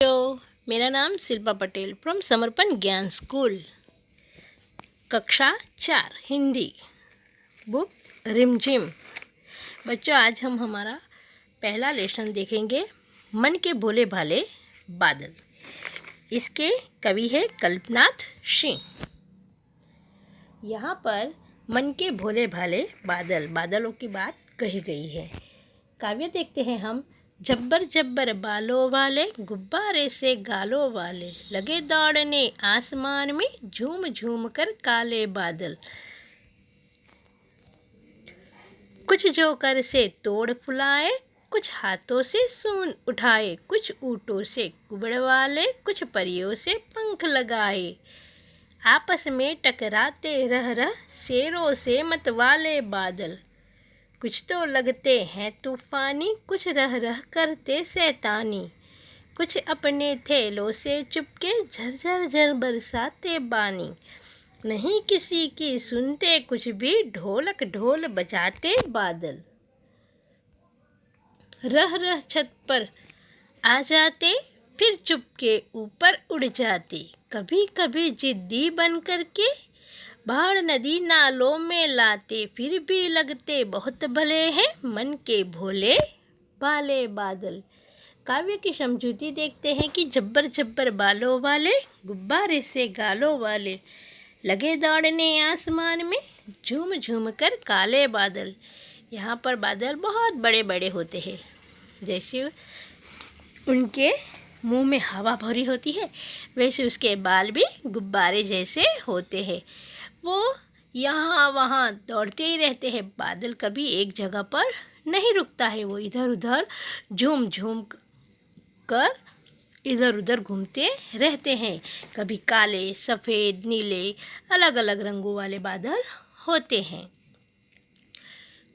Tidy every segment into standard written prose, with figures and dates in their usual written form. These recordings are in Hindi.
हेलो, मेरा नाम शिल्पा पटेल फ्रॉम समर्पण ज्ञान स्कूल, कक्षा 4 हिंदी, बुक रिमझिम। बच्चों, आज हम हमारा पहला लेसन देखेंगे, मन के भोले भाले बादल। इसके कवि है कल्पनाथ सिंह। यहाँ पर मन के भोले भाले बादल, बादलों की बात कही गई है। काव्य देखते हैं हम। जब्बर जब्बर बालों वाले, गुब्बारे से गालों वाले, लगे दौड़ने आसमान में, झूम झूम कर काले बादल। कुछ जोकर से तोड़ फुलाए, कुछ हाथों से सूंड उठाए, कुछ ऊँटों से कुबड़ वाले, कुछ परियों से पंख लगाए। आपस में टकराते रह शेरों से मतवाले बादल। कुछ तो लगते हैं तूफानी, कुछ रह करते शैतानी, कुछ अपने थैलों से चुपके झरझर झर बरसाते बानी। नहीं किसी की सुनते कुछ भी, ढोलक ढोल बजाते बादल। रह छत पर आ जाते, फिर चुपके ऊपर उड़ जाते। कभी कभी जिद्दी बन करके बाढ़ नदी नालों में लाते, फिर भी लगते बहुत भले हैं मन के भोले भाले बादल। काव्य की समझूती देखते हैं कि जब्बर जब्बर बालों वाले, गुब्बारे से गालों वाले, लगे दौड़ने आसमान में, झूम झूम कर काले बादल। यहाँ पर बादल बहुत बड़े बड़े होते हैं, जैसे उनके मुंह में हवा भरी होती है, वैसे उसके बाल भी गुब्बारे जैसे होते हैं। वो यहाँ वहाँ दौड़ते ही रहते हैं। बादल कभी एक जगह पर नहीं रुकता है, वो इधर उधर झूम झूम कर इधर उधर घूमते रहते हैं। कभी काले, सफ़ेद, नीले, अलग अलग रंगों वाले बादल होते हैं।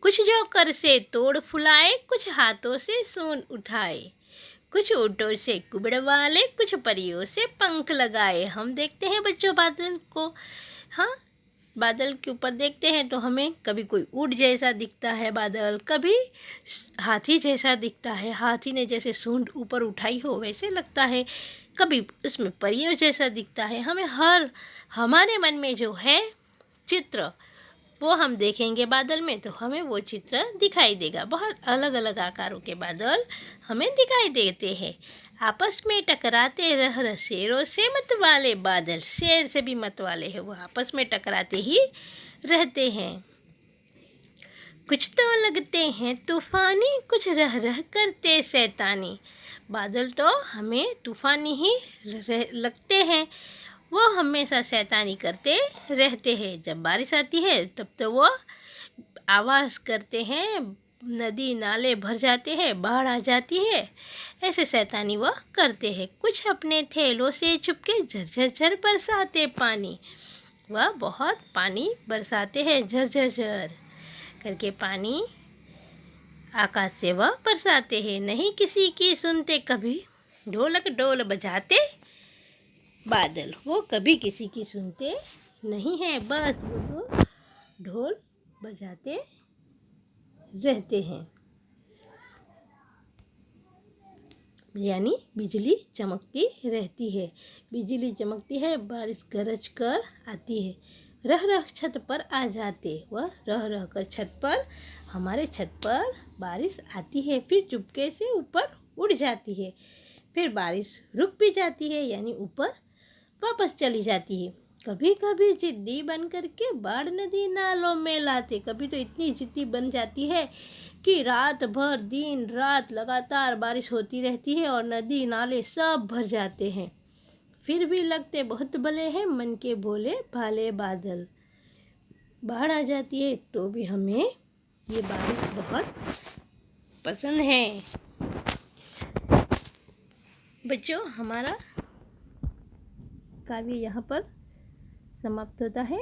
कुछ जोकर से तोड़ फुलाए, कुछ हाथों से सूंड उठाए, कुछ ऊँटों से कुबड़ वाले, कुछ परियों से पंख लगाए। हम देखते हैं बच्चों बादल को। हाँ, बादल के ऊपर देखते हैं तो हमें कभी कोई ऊँट जैसा दिखता है बादल, कभी हाथी जैसा दिखता है, हाथी ने जैसे सूंड ऊपर उठाई हो वैसे लगता है, कभी उसमें परियों जैसा दिखता है। हमारे मन में जो है चित्र, वो हम देखेंगे बादल में तो हमें वो चित्र दिखाई देगा। बहुत अलग अलग आकारों के बादल हमें दिखाई देते हैं। आपस में टकराते रह शेरों से मतवाले बादल, शेर से भी मतवाले हैं, वो आपस में टकराते ही रहते हैं। कुछ तो लगते हैं तूफानी, कुछ रह करते शैतानी। बादल तो हमें तूफानी ही लगते हैं, वो हमेशा शैतानी करते रहते हैं। जब बारिश आती है तब तो वो आवाज़ करते हैं, नदी नाले भर जाते हैं, बाढ़ आ जाती है, ऐसे शैतानी वह करते हैं। कुछ अपने थैलों से छुपके झरझर झर बरसाते पानी, वह बहुत पानी बरसाते हैं, झरझर झर करके पानी आकाश से वह बरसाते हैं। नहीं किसी की सुनते कभी, ढोलक ढोल बजाते बादल। वो कभी किसी की सुनते नहीं है, बस वो तो ढोल बजाते रहते हैं। यानी बिजली चमकती रहती है, बिजली चमकती है, बारिश गरज कर आती है। रह छत पर आ जाते, वह रह कर छत पर, हमारे छत पर बारिश आती है, फिर चुपके से ऊपर उड़ जाती है, फिर बारिश रुक भी जाती है, यानी ऊपर वापस चली जाती है। कभी कभी जिद्दी बन करके बाढ़ नदी नालों में लाते, कभी तो इतनी जिद्दी बन जाती है कि रात भर दिन रात लगातार बारिश होती रहती है और नदी नाले सब भर जाते हैं, फिर भी लगते बहुत भले हैं मन के भोले भाले बादल। बाढ़ आ जाती है तो भी हमें ये बारिश बहुत पसंद है। बच्चों, हमारा काव्य यहाँ पर समाप्त होता है।